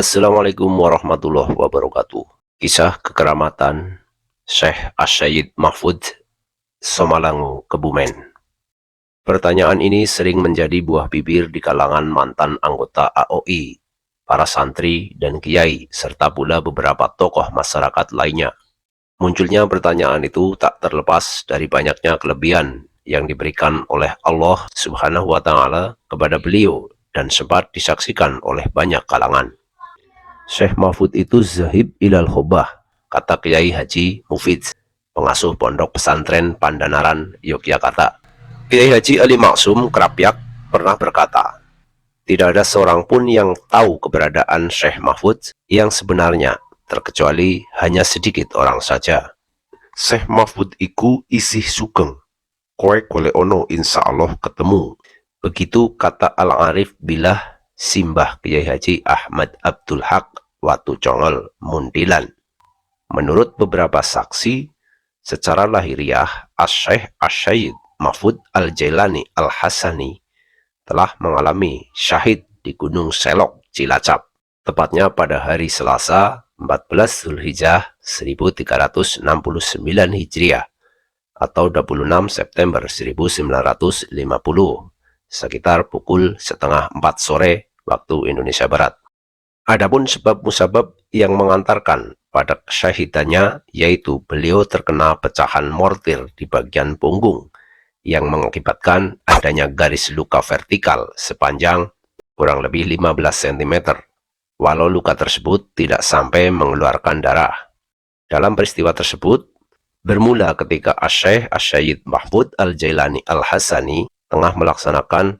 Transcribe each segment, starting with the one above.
Assalamualaikum warahmatullahi wabarakatuh. Kisah kekeramatan Syekh Asy-Syaid Mahfud, Somalangu, Kebumen. Pertanyaan ini sering menjadi buah bibir di kalangan mantan anggota AOI, para santri dan kiai, serta pula beberapa tokoh masyarakat lainnya. Munculnya pertanyaan itu tak terlepas dari banyaknya kelebihan yang diberikan oleh Allah Subhanahu wa Ta'ala kepada beliau dan sempat disaksikan oleh banyak kalangan. Syekh Mahfud itu zahib ilal khobah, kata Kiai Haji Mufid, pengasuh pondok pesantren Pandanaran, Yogyakarta. Kiai Haji Ali Maksum Krapyak pernah berkata, tidak ada seorang pun yang tahu keberadaan Syekh Mahfud yang sebenarnya, terkecuali hanya sedikit orang saja. Syekh Mahfud iku isih sugeng, kowe kole ono insya Allah ketemu. Begitu kata Al-Arif Bilah Simbah Kiai Haji Ahmad Abdul Haq Watu Congol, Muntilan. Menurut beberapa saksi, secara lahiriah Asy-Syaikh Asy-Syaid Mahfud Al-Jailani Al-Hasani telah mengalami syahid di Gunung Selok, Cilacap, tepatnya pada hari Selasa 14 Zulhijjah 1369 Hijriah atau 26 September 1950, sekitar pukul setengah 4 sore waktu Indonesia Barat. Adapun sebab musabab yang mengantarkan pada kesyahidannya, yaitu beliau terkena pecahan mortir di bagian punggung yang mengakibatkan adanya garis luka vertikal sepanjang kurang lebih 15 cm, walau luka tersebut tidak sampai mengeluarkan darah. Dalam peristiwa tersebut, bermula ketika Asy-Syaikh Asy-Syaid Mahfud Al-Jailani Al-Hasani tengah melaksanakan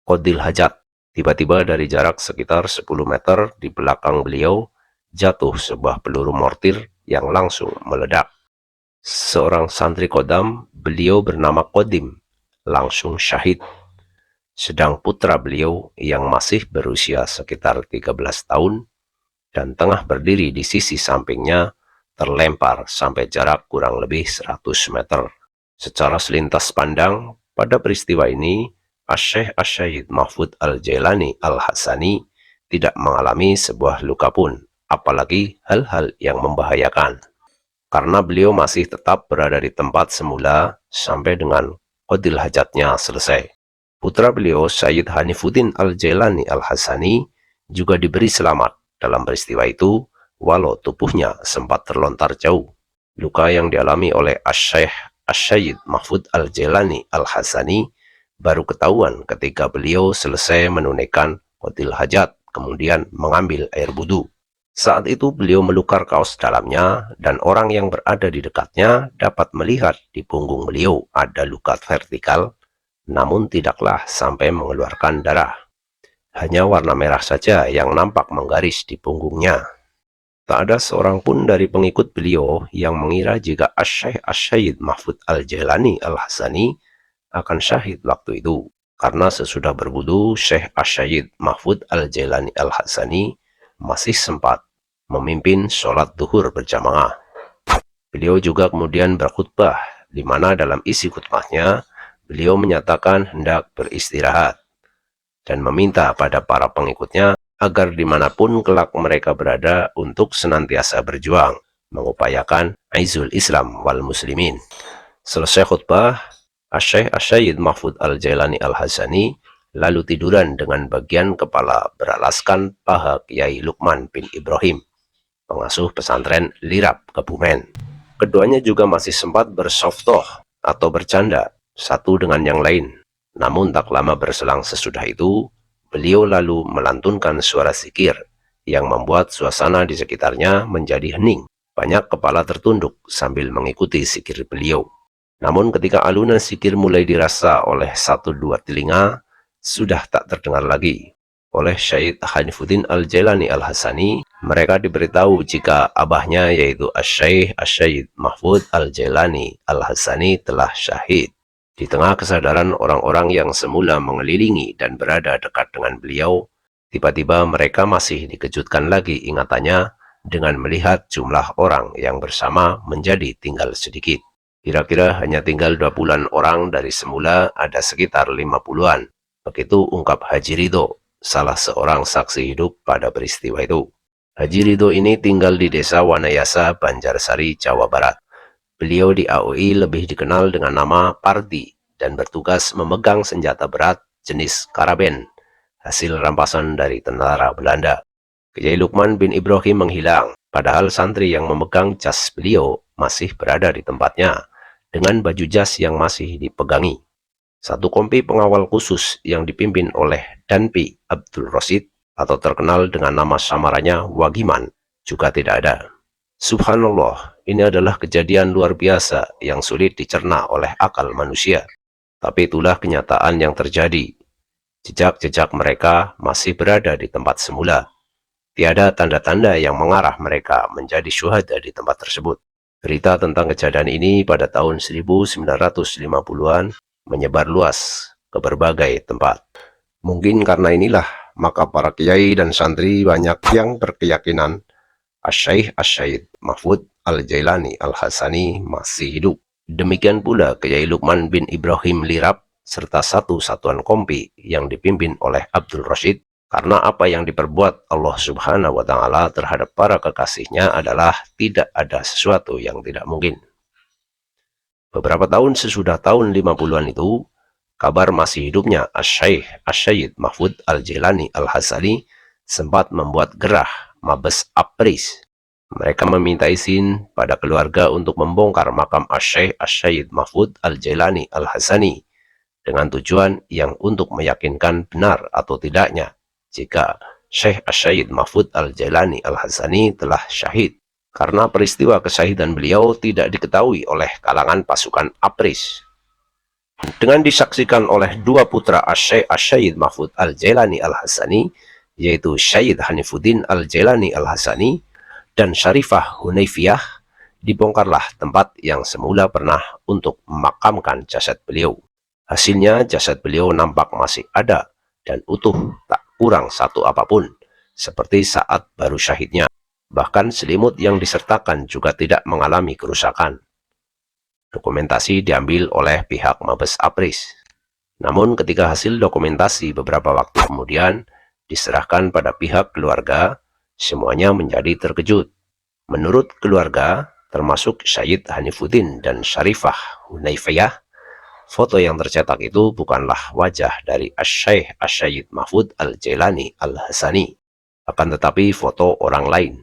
qodil hajat. Tiba-tiba dari jarak sekitar 10 meter di belakang beliau jatuh sebuah peluru mortir yang langsung meledak. Seorang santri Kodam, beliau bernama Kodim, langsung syahid. Sedang putra beliau yang masih berusia sekitar 13 tahun dan tengah berdiri di sisi sampingnya terlempar sampai jarak kurang lebih 100 meter. Secara selintas pandang, pada peristiwa ini, Asy-Syaikh Asy-Syaid Mahfud Al-Jailani Al-Hasani tidak mengalami sebuah luka pun, apalagi hal-hal yang membahayakan. Karena beliau masih tetap berada di tempat semula sampai dengan qodil hajatnya selesai. Putra beliau, Syed Hanifuddin Al-Jailani Al-Hasani, juga diberi selamat dalam peristiwa itu, walau tubuhnya sempat terlontar jauh. Luka yang dialami oleh Asy-Syaikh Asy-Syaid Mahfud Al-Jailani Al-Hasani baru ketahuan ketika beliau selesai menunaikan qodil hajat, kemudian mengambil air wudhu. Saat itu beliau melukar kaos dalamnya dan orang yang berada di dekatnya dapat melihat di punggung beliau ada luka vertikal, namun tidaklah sampai mengeluarkan darah. Hanya warna merah saja yang nampak menggaris di punggungnya. Tak ada seorang pun dari pengikut beliau yang mengira jika Asy-Syaikh Asy-Syaid Mahfud Al-Jailani Al-Hasani akan syahid waktu itu, karena sesudah berwudu, Syekh Asy-Syaid Mahfud Al-Jailani Al-Hasani masih sempat memimpin sholat duhur berjamaah. Beliau juga kemudian berkhutbah, di mana dalam isi khutbahnya beliau menyatakan hendak beristirahat dan meminta pada para pengikutnya agar dimanapun kelak mereka berada untuk senantiasa berjuang mengupayakan aizul Islam wal muslimin. Selesai khutbah, Asy-Syaikh Asy-Syaid Mahfud Al-Jailani Al-Hasani lalu tiduran dengan bagian kepala beralaskan paha Kiai Lukman bin Ibrahim, pengasuh pesantren Lirap, Kebumen. Keduanya juga masih sempat bersoftoh atau bercanda satu dengan yang lain. Namun tak lama berselang sesudah itu, beliau lalu melantunkan suara zikir yang membuat suasana di sekitarnya menjadi hening. Banyak kepala tertunduk sambil mengikuti zikir beliau. Namun ketika alunan zikir mulai dirasa oleh satu dua telinga, sudah tak terdengar lagi. Oleh Syed Hanifuddin Al-Jailani Al-Hasani, mereka diberitahu jika abahnya yaitu Asy-Syaikh Asy-Syaid Mahfud Al-Jailani Al-Hasani telah syahid. Di tengah kesadaran orang-orang yang semula mengelilingi dan berada dekat dengan beliau, tiba-tiba mereka masih dikejutkan lagi ingatannya dengan melihat jumlah orang yang bersama menjadi tinggal sedikit. Kira-kira hanya tinggal 20-an orang dari semula ada sekitar 50-an. Begitu ungkap Haji Ridho, salah seorang saksi hidup pada peristiwa itu. Haji Ridho ini tinggal di desa Wanayasa, Banjarsari, Jawa Barat. Beliau di AOI lebih dikenal dengan nama Parti dan bertugas memegang senjata berat jenis karaben, hasil rampasan dari tentara Belanda. Kiai Lukman bin Ibrahim menghilang, padahal santri yang memegang jas beliau masih berada di tempatnya, dengan baju jas yang masih dipegangi. Satu kompi pengawal khusus yang dipimpin oleh Danpi Abdul Rosid atau terkenal dengan nama samaranya Wagiman juga tidak ada. Subhanallah, ini adalah kejadian luar biasa yang sulit dicerna oleh akal manusia. Tapi itulah kenyataan yang terjadi. Jejak-jejak mereka masih berada di tempat semula. Tiada tanda-tanda yang mengarah mereka menjadi syuhada di tempat tersebut. Berita tentang kejadian ini pada tahun 1950-an menyebar luas ke berbagai tempat. Mungkin karena inilah, maka para kiai dan santri banyak yang berkeyakinan Asy-Syaikh Asy-Syaid Mahfud Al-Jailani Al-Hasani masih hidup. Demikian pula Kiai Lukman bin Ibrahim Lirab serta satu satuan kompi yang dipimpin oleh Abdul Rashid, karena apa yang diperbuat Allah Subhanahu wa Ta'ala terhadap para kekasihnya adalah tidak ada sesuatu yang tidak mungkin. Beberapa tahun sesudah tahun 50-an itu, kabar masih hidupnya Asy-Syaikh Asy-Syaid Mahfud Al-Jailani Al-Hasani sempat membuat gerah Mabes Apris. Mereka meminta izin pada keluarga untuk membongkar makam Asy-Syaikh Asy-Syaid Mahfud Al-Jailani Al-Hasani dengan tujuan yang untuk meyakinkan benar atau tidaknya jika Syekh Asy-Syaid Mahfud Al-Jailani Al-Hasani telah syahid, karena peristiwa kesyahidan beliau tidak diketahui oleh kalangan pasukan Apris. Dengan disaksikan oleh dua putra Asy-Syaikh Asy-Syaid Mahfud Al-Jailani Al-Hasani, yaitu Syahid Hanifuddin Al-Jailani Al-Hasani dan Syarifah Hunaifiyah, dibongkarlah tempat yang semula pernah untuk memakamkan jasad beliau. Hasilnya jasad beliau nampak masih ada dan utuh, tak kurang satu apapun, seperti saat baru syahidnya. Bahkan selimut yang disertakan juga tidak mengalami kerusakan. Dokumentasi diambil oleh pihak Mabes Apris. Namun ketika hasil dokumentasi beberapa waktu kemudian diserahkan pada pihak keluarga, semuanya menjadi terkejut. Menurut keluarga, termasuk Syahid Hanifuddin dan Syarifah Hunaifiyah, foto yang tercetak itu bukanlah wajah dari Asy-Syaikh Asy-Syaid Mahfud Al-Jailani Al-Hasani, akan tetapi foto orang lain.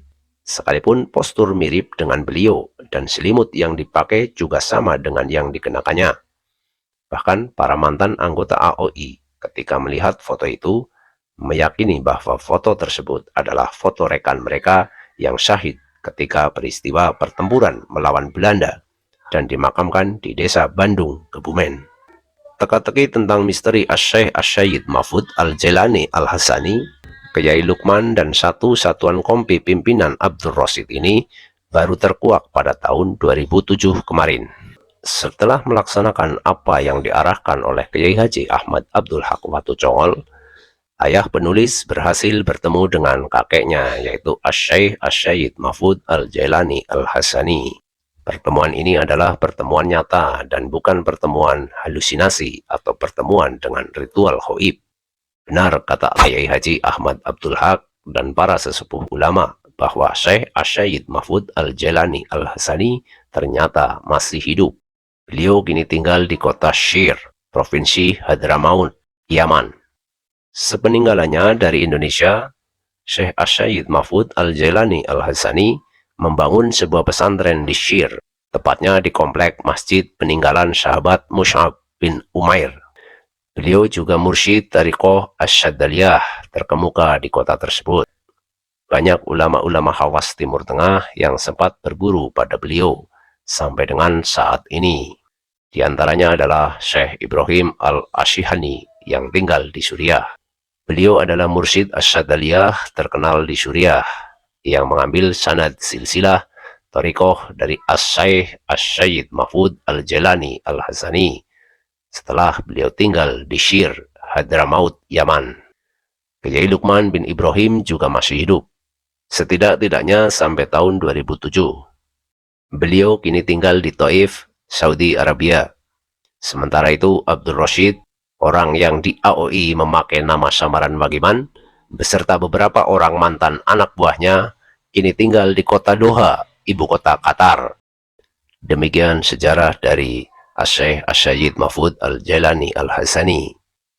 Sekalipun postur mirip dengan beliau dan selimut yang dipakai juga sama dengan yang dikenakannya. Bahkan para mantan anggota AOI ketika melihat foto itu meyakini bahwa foto tersebut adalah foto rekan mereka yang syahid ketika peristiwa pertempuran melawan Belanda dan dimakamkan di desa Bandung, Kebumen. Teka-teki tentang misteri Asy-Syaikh Asy-Syaid Mahfud Al-Jailani Al-Hasani, Kiai Lukman dan satu satuan kompi pimpinan Abdul Rashid ini baru terkuak pada tahun 2007 kemarin. Setelah melaksanakan apa yang diarahkan oleh Kiai Haji Ahmad Abdul Haq Watu Congol, ayah penulis berhasil bertemu dengan kakeknya, yaitu Asy-Syaikh Asy-Syaid Mahfud Al-Jailani Al-Hasani. Pertemuan ini adalah pertemuan nyata dan bukan pertemuan halusinasi atau pertemuan dengan ritual ghaib. Benar kata Kiai Haji Ahmad Abdul Haq dan para sesepuh ulama bahwa Syekh Asy-Syaid Mahfud Al-Jailani Al-Hasani ternyata masih hidup. Beliau kini tinggal di kota Syir, Provinsi Hadramaut, Yaman. Sepeninggalannya dari Indonesia, Syekh Asy-Syaid Mahfud Al-Jailani Al-Hasani membangun sebuah pesantren di Syir, tepatnya di komplek Masjid Peninggalan Sahabat Mus'ab bin Umair. Beliau juga mursyid Thariqah Asy-Syadzaliyah terkemuka di kota tersebut. Banyak ulama-ulama Khawas Timur Tengah yang sempat berguru pada beliau sampai dengan saat ini. Di antaranya adalah Syekh Ibrahim Al-Ashihani yang tinggal di Suriah. Beliau adalah mursyid Asy-Syadzaliyah terkenal di Suriah yang mengambil sanad silsilah thariqah dari Asy-Syaikh Asy-Syaid Mahfud Al-Jailani Al-Hasani setelah beliau tinggal di Syir, Hadramaut, Yaman. Kiai Lukman bin Ibrahim juga masih hidup, setidak-tidaknya sampai tahun 2007. Beliau kini tinggal di Taif, Saudi Arabia. Sementara itu Abdul Rashid, orang yang di AOI memakai nama samaran Wagiman, beserta beberapa orang mantan anak buahnya kini tinggal di kota Doha, ibu kota Qatar. Demikian sejarah dari Asy-Syaikh Asy-Syayyid Mahfudz Al-Jailani Al-Hasani.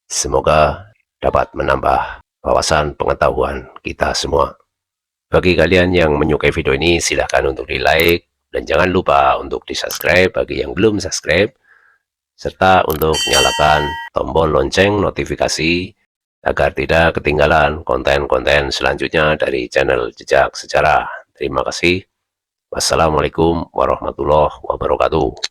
Semoga dapat menambah wawasan pengetahuan kita semua. Bagi kalian yang menyukai video ini, silahkan untuk di-like, dan jangan lupa untuk di-subscribe bagi yang belum subscribe, serta untuk nyalakan tombol lonceng notifikasi agar tidak ketinggalan konten-konten selanjutnya dari channel Jejak Sejarah. Terima kasih. Wassalamualaikum warahmatullahi wabarakatuh.